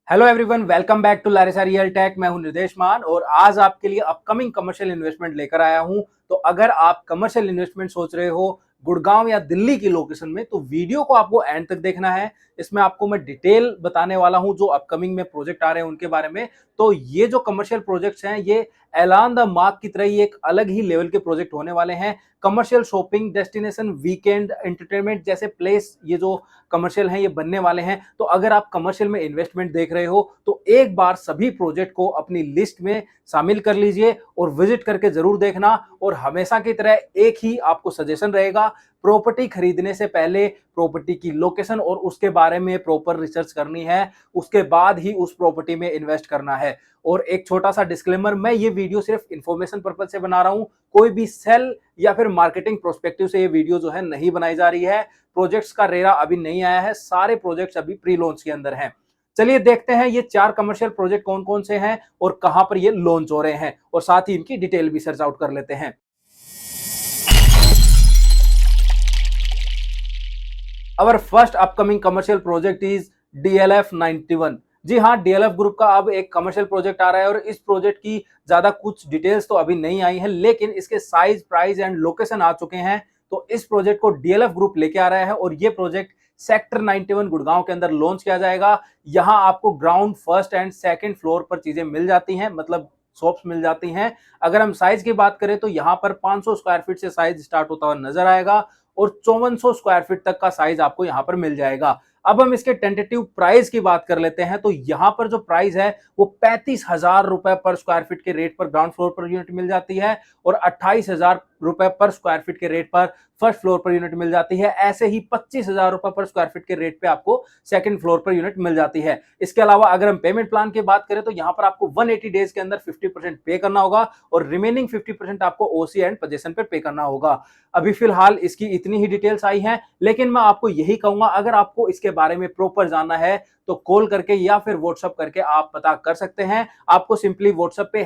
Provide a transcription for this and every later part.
Hello everyone, welcome back to Larisa Real Tech. मैं हूं निर्देश मान और आज आपके लिए अपकमिंग कमर्शियल इन्वेस्टमेंट लेकर आया हूं। तो अगर आप कमर्शियल इन्वेस्टमेंट सोच रहे हो गुड़गांव या दिल्ली की लोकेशन में, तो वीडियो को आपको एंड तक देखना है। इसमें आपको मैं डिटेल बताने वाला हूं जो अपकमिंग में प्रोजेक्ट आ रहे हैं उनके बारे में। तो ये जो कमर्शियल प्रोजेक्ट्स हैं ये एलान द मार्क की तरह ही एक अलग ही लेवल के प्रोजेक्ट होने वाले हैं। Commercial shopping destination, weekend entertainment जैसे प्लेस ये जो कमर्शियल हैं ये बनने वाले हैं। तो अगर आप कमर्शियल में इन्वेस्टमेंट देख रहे हो तो एक बार सभी प्रोजेक्ट को अपनी लिस्ट में शामिल कर लीजिए और विजिट करके जरूर देखना। और हमेशा की तरह एक ही आपको सजेशन रहेगा, प्रॉपर्टी खरीदने से पहले प्रॉपर्टी की लोकेशन और उसके बारे में प्रॉपर रिसर्च करनी है, उसके बाद ही उस प्रॉपर्टी में इन्वेस्ट करना है। और एक छोटा सा डिस्क्लेमर, मैं ये वीडियो सिर्फ इंफॉर्मेशन पर्पज से बना रहा हूं, कोई भी सेल या फिर मार्केटिंग प्रोस्पेक्टिव से ये वीडियो जो है नहीं बनाई जा रही है। प्रोजेक्ट्स का रेरा अभी नहीं आया है, सारे प्रोजेक्ट्स अभी प्री लॉन्च के अंदर हैं। चलिए देखते हैं ये 4 कमर्शियल प्रोजेक्ट कौन कौन से हैं और कहां पर ये लॉन्च हो रहे हैं, और साथ ही इनकी डिटेल भी सर्च आउट कर लेते हैं। Our first upcoming commercial project is DLF 91। जी हाँ, डीएलएफ ग्रुप का अब एक कमर्शियल प्रोजेक्ट आ रहा है और इस प्रोजेक्ट की ज्यादा कुछ डिटेल्स तो अभी नहीं आई है, लेकिन इसके साइज, प्राइस एंड लोकेशन आ चुके हैं। तो इस प्रोजेक्ट को डीएलएफ ग्रुप लेके आ रहा है और ये प्रोजेक्ट सेक्टर 91 गुड़गांव के अंदर लॉन्च किया जाएगा। यहाँ आपको ground, first and second floor पर चीजें मिल जाती हैं, मतलब शॉप्स मिल जाती हैं। अगर हम साइज की बात करें तो यहाँ पर 500 स्क्वायर फीट से साइज स्टार्ट होता हुआ नजर आएगा और 5400 स्क्वायर फीट तक का साइज आपको यहाँ पर मिल जाएगा। अब हम इसके टेंटेटिव प्राइस की बात कर लेते हैं। तो यहाँ पर जो प्राइस है वो 35,000 रुपए पर स्क्वायर फीट के रेट पर ग्राउंड फ्लोर पर यूनिट मिल जाती है और 28,000 रुपए पर स्क्वायर फीट के रेट पर फर्स्ट फ्लोर पर यूनिट मिल जाती है। ऐसे ही 25,000 रुपए पर स्क्वायर फीट के रेट पे आपको सेकंड फ्लोर पर यूनिट मिल जाती है। इसके अलावा अगर हम पेमेंट प्लान की बात करें तो यहाँ पर आपको 180 डेज के अंदर 50% पे करना होगा और रिमेनिंग 50% आपको ओसी एंड पोजेशन पे पे करना होगा। अभी फिलहाल इसकी इतनी ही डिटेल्स आई हैं, लेकिन मैं आपको यही कहूंगा, अगर आपको इसके बारे में प्रॉपर जानना है तो कॉल करके या फिर व्हाट्सएप करके आप पता कर सकते हैं। आपको सिंपली व्हाट्सएप पे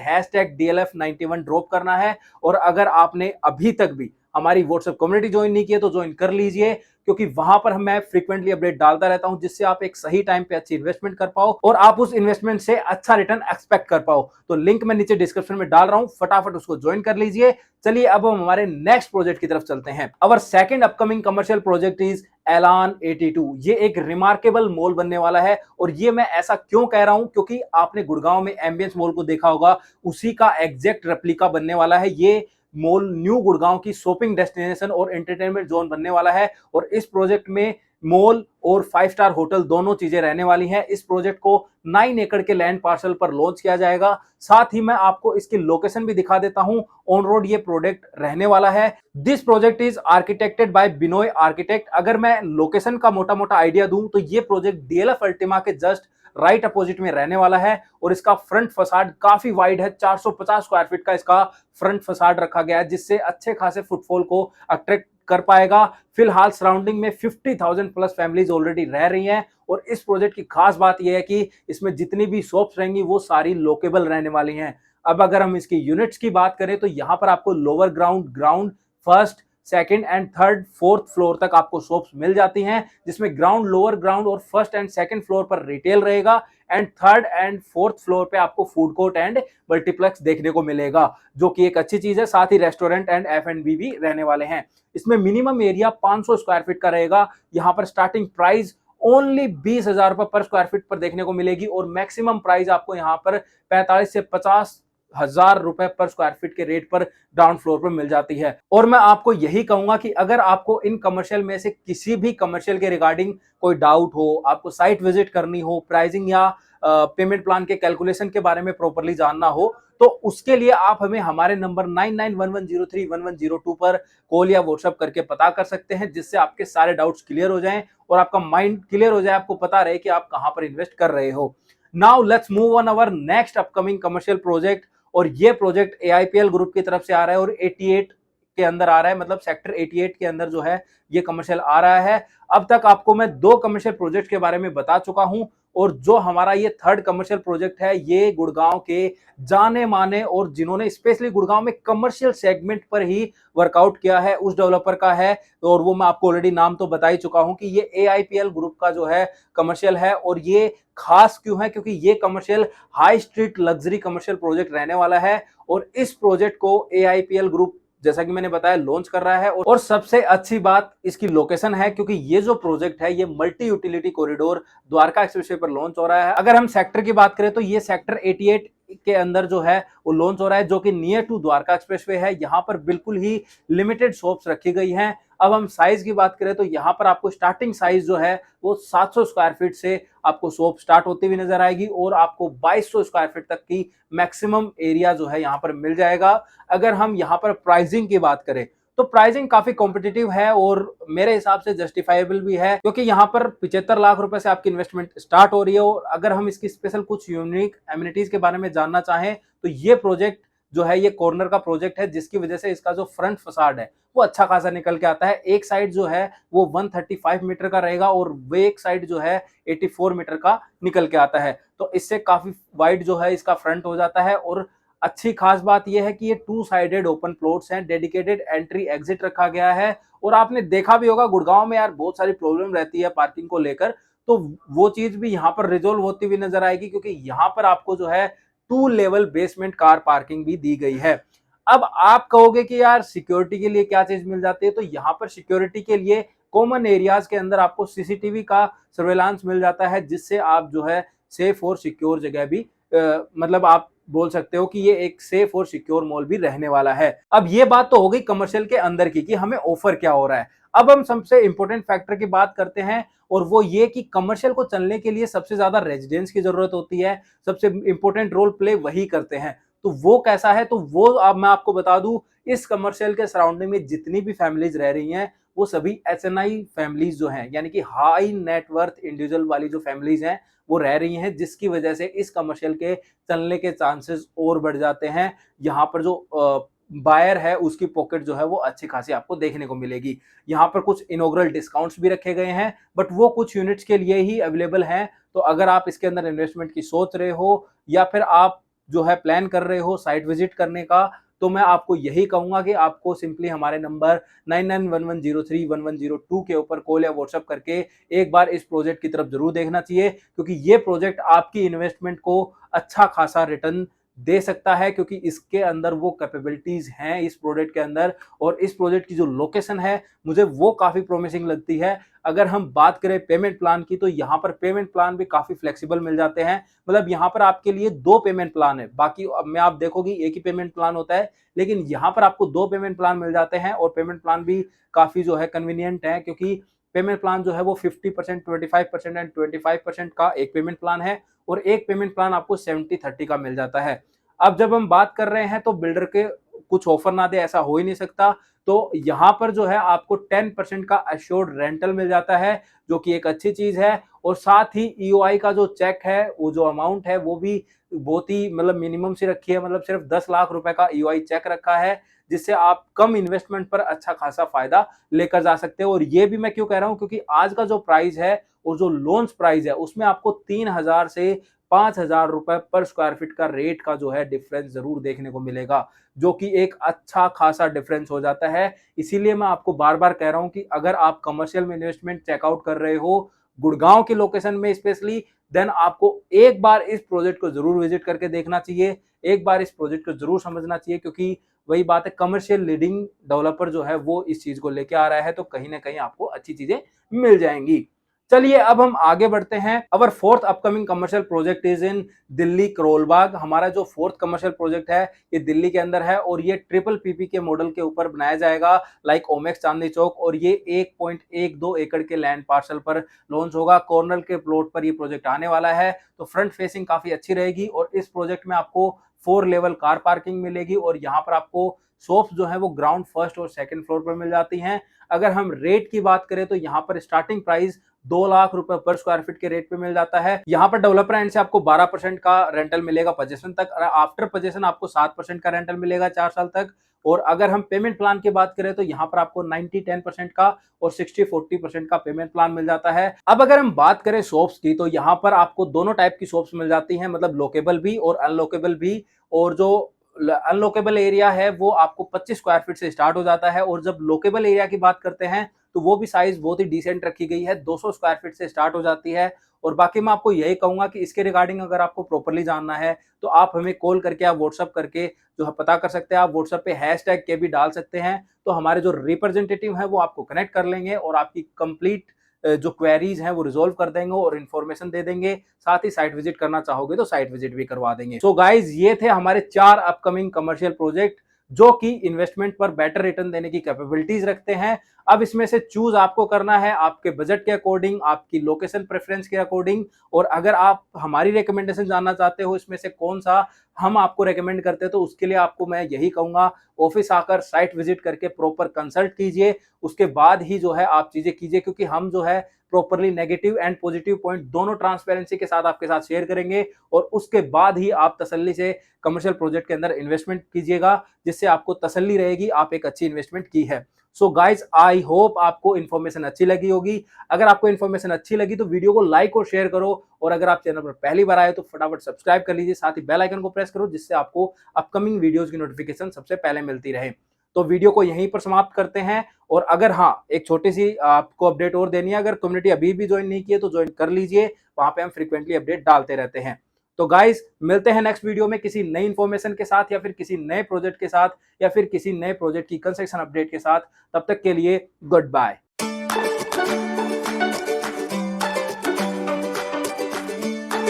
#DLF91 ड्रॉप करना है। और अगर आपने अभी तक भी हमारी व्हाट्सएप कम्युनिटी ज्वाइन नहीं की है तो ज्वाइन कर लीजिए, क्योंकि वहां पर मैं फ्रीक्वेंटली अपडेट डालता रहता हूं, जिससे आप एक सही टाइम पे अच्छी इन्वेस्टमेंट कर पाओ और आप उस इन्वेस्टमेंट से अच्छा रिटर्न एक्सपेक्ट कर पाओ। तो लिंक मैं नीचे डिस्क्रिप्शन में डाल रहा हूं, फटाफट उसको ज्वाइन कर लीजिए। चलिए अब हम हमारे नेक्स्ट प्रोजेक्ट की तरफ चलते हैं। अवर second upcoming commercial project is एलान 82। ये एक रिमार्केबल मॉल बनने वाला है और ये मैं ऐसा क्यों कह रहा हूं, क्योंकि आपने गुड़गांव में एम्बियंस मॉल को देखा होगा, उसी का एग्जैक्ट रेप्लिका बनने वाला है। ये मॉल न्यू गुड़गांव की शॉपिंग डेस्टिनेशन और एंटरटेनमेंट जोन बनने वाला है और इस प्रोजेक्ट में मॉल और 5 स्टार होटल दोनों चीजें रहने वाली हैं। इस प्रोजेक्ट को 9 एकड़ के लैंड पार्सल पर लॉन्च किया जाएगा। साथ ही मैं आपको इसकी लोकेशन भी दिखा देता हूं, ऑन रोड ये प्रोजेक्ट रहने वाला है। This project is architected by Binoy architect. अगर मैं लोकेशन का मोटा मोटा आइडिया दूं तो ये प्रोजेक्ट डीएलएफ अल्टिमा के जस्ट राइट अपोजिट में रहने वाला है और इसका फ्रंट फसाड काफी वाइड है, 450 स्क्वायर फीट का इसका फ्रंट फसाड रखा गया है, जिससे अच्छे खासे फुटफॉल को अट्रैक्ट कर पाएगा। फिलहाल सराउंडिंग में 50,000 प्लस फैमिलीज ऑलरेडी रह रही हैं और इस प्रोजेक्ट की खास बात यह है कि इसमें जितनी भी शॉप्स रहेंगी वो सारी लोकेबल रहने वाली हैं। अब अगर हम इसकी यूनिट्स की बात करें तो यहाँ पर आपको lower ground, ground, first, second and third, fourth floor तक आपको शॉप्स मिल जाती हैं, जिसमें ग्राउंड, लोअर ग्राउंड और फर्स्ट एंड सेकंड फ्लोर पर रिटेल रहेगा and third and fourth floor पे आपको फूड कोर्ट एंड मल्टीप्लेक्स देखने को मिलेगा, जो कि एक अच्छी चीज है। साथ ही रेस्टोरेंट एंड F&B भी रहने वाले हैं। इसमें मिनिमम एरिया 500 स्क्वायर फीट का रहेगा। यहाँ पर स्टार्टिंग प्राइस ओनली 20,000 रुपए पर स्क्वायर फीट पर देखने को मिलेगी और मैक्सिमम प्राइस आपको यहाँ पर 45 से 50,000 रुपए पर स्क्वायर फीट के रेट पर ग्राउंड फ्लोर पर मिल जाती है। और मैं आपको यही कहूंगा कि अगर आपको इन कमर्शियल में से किसी भी कमर्शियल के रिगार्डिंग कोई डाउट हो, आपको साइट विजिट करनी हो, प्राइसिंग या पेमेंट प्लान के कैलकुलेशन के बारे में प्रॉपर्ली जानना हो, तो उसके लिए आप हमें हमारे नंबर 9911031102 पर कॉल या व्हाट्सएप करके पता कर सकते हैं, जिससे आपके सारे डाउट्स क्लियर हो जाएं और आपका माइंड क्लियर हो जाए, आपको पता रहे कि आप कहां पर इन्वेस्ट कर रहे हो। Now let's move on our next upcoming commercial project. और ये प्रोजेक्ट एआईपीएल ग्रुप की तरफ से आ रहा है और 88 के अंदर आ रहा है, मतलब सेक्टर 88 के अंदर जो है ये कमर्शियल आ रहा है। अब तक आपको मैं 2 कमर्शियल प्रोजेक्ट के बारे में बता चुका हूं। और जो हमारा ये थर्ड कमर्शियल प्रोजेक्ट है, ये गुड़गांव के जाने माने और जिन्होंने स्पेशली गुड़गांव में कमर्शियल सेगमेंट पर ही वर्कआउट किया है उस डेवलपर का है। और वो मैं आपको ऑलरेडी नाम तो बता ही चुका हूं कि ये AIPL ग्रुप का जो है कमर्शियल है। और ये खास क्यों है, क्योंकि ये commercial high street luxury commercial project रहने वाला है और इस प्रोजेक्ट को AIPL ग्रुप जैसा कि मैंने बताया लॉन्च कर रहा है। और सबसे अच्छी बात इसकी लोकेशन है, क्योंकि ये जो प्रोजेक्ट है ये multi utility corridor Dwarka expressway पर लॉन्च हो रहा है। अगर हम सेक्टर की बात करें तो ये सेक्टर 88 के अंदर जो है वो लॉन्च हो रहा है, जो कि नियर टू द्वारका एक्सप्रेसवे है। यहाँ पर बिल्कुल ही लिमिटेड शॉप्स रखी गई हैं। अब हम साइज की बात करें तो यहाँ पर आपको स्टार्टिंग साइज जो है वो 700 स्क्वायर फीट से आपको शॉप स्टार्ट होती हुई नजर आएगी और आपको 2200 स्क्वायर फीट तक की मैक्सिमम एरिया जो है यहाँ पर मिल जाएगा। अगर हम यहाँ पर प्राइसिंग की बात करें तो प्राइसिंग काफी कॉम्पिटिटिव है और मेरे हिसाब से जस्टिफाइबल भी है, क्योंकि यहाँ पर 75 लाख रुपए से आपकी इन्वेस्टमेंट स्टार्ट हो रही है। और अगर हम इसकी स्पेशल कुछ यूनिक एमिनिटीज के बारे में जानना चाहें तो ये प्रोजेक्ट जो है ये कॉर्नर का प्रोजेक्ट है, जिसकी वजह से इसका जो फ्रंट फसाड है वो अच्छा खासा निकल के आता है। एक साइड जो है वो 135 मीटर का रहेगा और वो एक साइड जो है 84 मीटर का निकल के आता है। तो इससे काफी वाइड जो है इसका फ्रंट हो जाता है। और अच्छी खास बात यह है कि ये 2 साइडेड ओपन प्लॉट्स हैं, डेडिकेटेड एंट्री एग्जिट रखा गया है। और आपने देखा भी होगा गुड़गांव में यार बहुत सारी प्रॉब्लम रहती है पार्किंग को लेकर, तो वो चीज भी यहाँ पर रिजोल्व होती हुई नजर आएगी, क्योंकि यहाँ पर आपको जो है 2 लेवल बेसमेंट कार पार्किंग भी दी गई है। अब आप कहोगे कि यार सिक्योरिटी के लिए क्या चीज मिल जाती है, तो यहाँ पर सिक्योरिटी के लिए कॉमन एरियाज के अंदर आपको CCTV का सर्वेलांस मिल जाता है, जिससे आप जो है सेफ और सिक्योर जगह भी मतलब आप बोल सकते हो कि ये एक सेफ और सिक्योर मॉल भी रहने वाला है। अब ये बात तो हो गई कमर्शियल के अंदर की कि हमें ऑफर क्या हो रहा है। अब हम सबसे इंपॉर्टेंट फैक्टर की बात करते हैं और वो ये कि कमर्शियल को चलने के लिए सबसे ज्यादा रेजिडेंस की जरूरत होती है, सबसे इंपॉर्टेंट रोल प्ले वही करते हैं। तो वो कैसा है, तो वो अब मैं आपको बता दूं, इस कमर्शियल के सराउंडिंग में जितनी भी फैमिलीज रह रही हैं वो सभी HNI फैमिलीज जो हैं, यानी कि हाई नेटवर्थ इंडिविजुअल वाली जो फैमिलीज हैं वो रह रही हैं, जिसकी वजह से इस कमर्शियल के चलने के चांसेस और बढ़ जाते हैं। यहाँ पर जो बायर है उसकी पॉकेट जो है वो अच्छी खासी आपको देखने को मिलेगी। यहाँ पर कुछ इनॉग्रल डिस्काउंट्स भी रखे गए हैं, बट वो कुछ यूनिट्स के लिए ही अवेलेबल हैं। तो अगर आप इसके अंदर इन्वेस्टमेंट की सोच रहे हो या फिर आप जो है प्लान कर रहे हो साइट विजिट करने का, तो मैं आपको यही कहूंगा कि आपको सिंपली हमारे नंबर 9911031102 के ऊपर कॉल या व्हाट्सएप करके एक बार इस प्रोजेक्ट की तरफ जरूर देखना चाहिए, क्योंकि ये प्रोजेक्ट आपकी इन्वेस्टमेंट को अच्छा खासा रिटर्न दे सकता है, क्योंकि इसके अंदर वो कैपेबिलिटीज हैं इस प्रोजेक्ट के अंदर। और इस प्रोजेक्ट की जो लोकेशन है मुझे वो काफी प्रोमिसिंग लगती है। अगर हम बात करें पेमेंट प्लान की, तो यहाँ पर पेमेंट प्लान भी काफी फ्लेक्सिबल मिल जाते हैं। मतलब यहाँ पर आपके लिए 2 पेमेंट प्लान है, बाकी अब में आप देखोगे एक ही पेमेंट प्लान होता है, लेकिन यहाँ पर आपको 2 पेमेंट प्लान मिल जाते हैं। और पेमेंट प्लान भी काफी जो है कन्वीनियंट है, क्योंकि पेमेंट प्लान जो है वो 50%, 25% एंड 25% का एक पेमेंट प्लान है और एक पेमेंट प्लान आपको 70-30 का मिल जाता है। अब जब हम बात कर रहे हैं तो बिल्डर के कुछ ऑफर ना दे ऐसा हो ही नहीं सकता। तो यहाँ पर जो है आपको 10% का एश्योर्ड रेंटल मिल जाता है, जो कि एक अच्छी चीज है। और साथ ही EOI का जो चेक है, वो जो अमाउंट है वो भी बहुत ही मतलब मिनिमम से रखी है, मतलब सिर्फ 10 लाख रुपए का EOI चेक रखा है, जिससे आप कम इन्वेस्टमेंट पर अच्छा खासा फायदा लेकर जा सकते हो। और ये भी मैं क्यों कह रहा हूँ, क्योंकि आज का जो प्राइस है और जो लॉन्च प्राइस है उसमें आपको 3000 से 5000 रुपए पर स्क्वायर फीट का रेट का जो है डिफरेंस जरूर देखने को मिलेगा, जो कि एक अच्छा खासा डिफरेंस हो जाता है। इसीलिए मैं आपको बार बार कह रहा हूं कि अगर आप कमर्शियल में इन्वेस्टमेंट चेकआउट कर रहे हो गुड़गांव की लोकेशन में स्पेशली, देन आपको एक बार इस प्रोजेक्ट को जरूर विजिट करके देखना चाहिए, एक बार इस प्रोजेक्ट को जरूर समझना चाहिए, क्योंकि वही बात है कमर्शियल लीडिंग डेवलपर जो है वो इस चीज को लेके आ रहा है, तो कहीं ना कहीं आपको अच्छी चीजें मिल जाएंगी। चलिए अब हम आगे बढ़ते हैं। Our fourth upcoming commercial project is in Delhi Karol Bagh. हमारा जो फोर्थ कमर्शियल प्रोजेक्ट है ये दिल्ली के अंदर है और ये ट्रिपल PP के मॉडल के ऊपर बनाया जाएगा, लाइक ओमेक्स चांदनी चौक। और ये 1.12 एकड़ के लैंड पार्सल पर लॉन्च होगा। कॉर्नर के प्लॉट पर ये प्रोजेक्ट आने वाला है, तो फ्रंट फेसिंग काफी अच्छी रहेगी। और इस प्रोजेक्ट में आपको 4 लेवल कार पार्किंग मिलेगी और यहाँ पर आपको शॉप्स जो है वो ग्राउंड फर्स्ट और सेकंड फ्लोर पर मिल जाती हैं। अगर हम रेट की बात करें तो यहाँ पर स्टार्टिंग प्राइस 2 लाख रुपए पर स्क्वायर फीट के रेट पे मिल जाता है। यहाँ पर डेवलपर एंड से आपको 12% का रेंटल मिलेगा पोजेशन तक, और आफ्टर पोजेशन आपको 7% का रेंटल मिलेगा 4 साल तक। और अगर हम पेमेंट प्लान की बात करें तो यहाँ पर आपको 90-10% का और 60-40% का पेमेंट प्लान मिल जाता है। अब अगर हम बात करें शॉप्स की तो यहाँ पर आपको दोनों टाइप की शॉप्स मिल जाती हैं, मतलब लोकेबल भी और अनलोकेबल भी। और जो अनलोकेबल एरिया है वो आपको 25 स्क्वायर फीट से स्टार्ट हो जाता है, और जब लोकेबल एरिया की बात करते हैं तो वो भी साइज बहुत ही डिसेंट रखी गई है, 200 स्क्वायर फीट से स्टार्ट हो जाती है। और बाकी मैं आपको यही कहूंगा कि इसके रिगार्डिंग अगर आपको प्रॉपरली जानना है तो आप हमें कॉल करके या व्हाट्सअप करके जो है पता कर सकते हैं। आप व्हाट्सअप पे हैशटैग के भी डाल सकते हैं, तो हमारे जो रिप्रेजेंटेटिव है वो आपको कनेक्ट कर लेंगे और आपकी कंप्लीट जो क्वेरीज हैं वो रिजोल्व कर देंगे और इन्फॉर्मेशन दे देंगे। साथ ही साइट विजिट करना चाहोगे तो साइट विजिट भी करवा देंगे। सो गाइज, ये थे हमारे 4 अपकमिंग कमर्शियल प्रोजेक्ट जो कि इन्वेस्टमेंट पर बेटर रिटर्न देने की कैपेबिलिटीज रखते हैं। अब इसमें से चूज आपको करना है आपके बजट के अकॉर्डिंग, आपकी लोकेशन प्रेफरेंस के अकॉर्डिंग। और अगर आप हमारी रिकमेंडेशन जानना चाहते हो इसमें से कौन सा हम आपको रेकमेंड करते हैं, तो उसके लिए आपको मैं यही कहूंगा, ऑफिस आकर साइट विजिट करके प्रॉपर कंसल्ट कीजिए, उसके बाद ही जो है आप चीजें कीजिए। क्योंकि हम जो है properly negative and positive point दोनों ट्रांसपेरेंसी के साथ आपके साथ शेयर करेंगे, और उसके बाद ही आप तसल्ली से कमर्शियल प्रोजेक्ट के अंदर इन्वेस्टमेंट कीजिएगा, जिससे आपको तसल्ली रहेगी आप एक अच्छी इन्वेस्टमेंट की है। सो गाइज, आई होप आपको इन्फॉर्मेशन अच्छी लगी होगी। अगर आपको इन्फॉर्मेशन अच्छी लगी तो वीडियो को लाइक और शेयर करो, और अगर आप चैनल पर पहली बार आए तो फटाफट सब्सक्राइब कर लीजिए, साथ ही बेल आइकन को प्रेस करो, जिससे आपको अपकमिंग वीडियोस की नोटिफिकेशन सबसे पहले मिलती रहे। तो वीडियो को यहीं पर समाप्त करते हैं। और अगर हाँ, एक छोटी सी आपको अपडेट और देनी है, अगर कम्युनिटी अभी भी ज्वाइन नहीं की है तो ज्वाइन कर लीजिए, वहां पे हम फ्रीक्वेंटली अपडेट डालते रहते हैं। तो गाइस, मिलते हैं नेक्स्ट वीडियो में किसी नई इंफॉर्मेशन के साथ, या फिर किसी नए प्रोजेक्ट के साथ, या फिर किसी नए प्रोजेक्ट की कंस्ट्रक्शन अपडेट के साथ। तब तक के लिए गुड बाय।